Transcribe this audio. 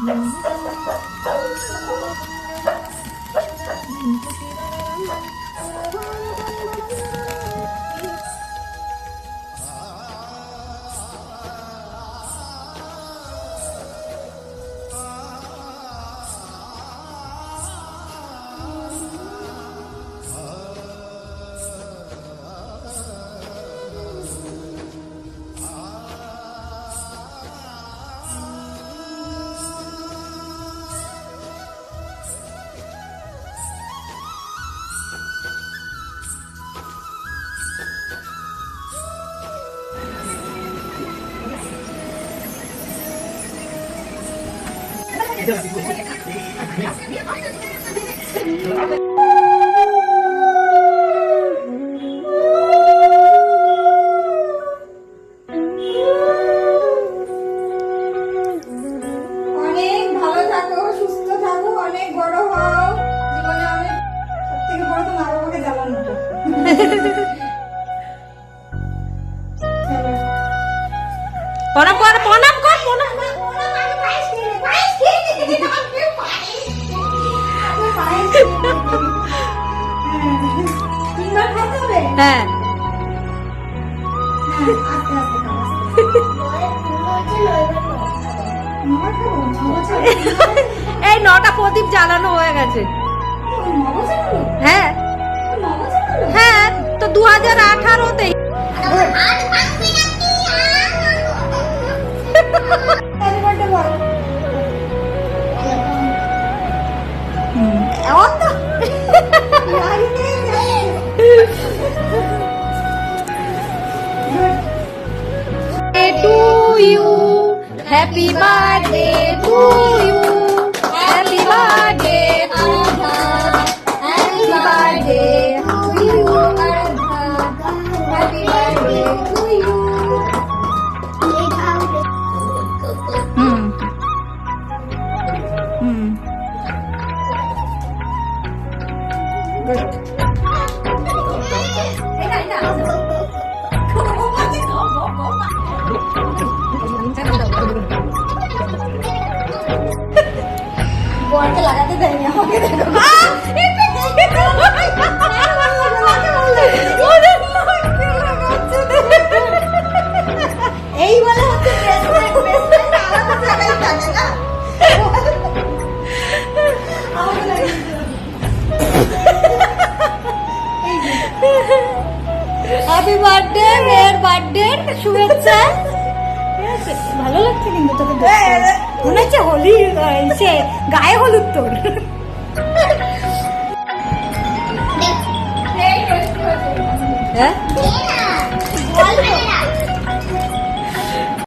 প্রণাম কর, প্রণাম কর, প্রণাম কর। হ্যাঁ এই 9টা প্রদীপ জ্বালানো হয়ে গেছে। হ্যাঁ হ্যাঁ, তো 2018-তে to you, happy birthday to you, happy birthday Aradha, happy birthday to you Aradha, happy birthday to you. Good. বলকে লাগাতে দেয়নি আমাকে, দেখো এই বলে হচ্ছে হ্যাপি বার্থডে, মেয়ের বার্থডে শুভেচ্ছা। ভালো লাগছে কিন্তু তোকে মনে হচ্ছে হোলি, সে গায়ে হলুদ তোর।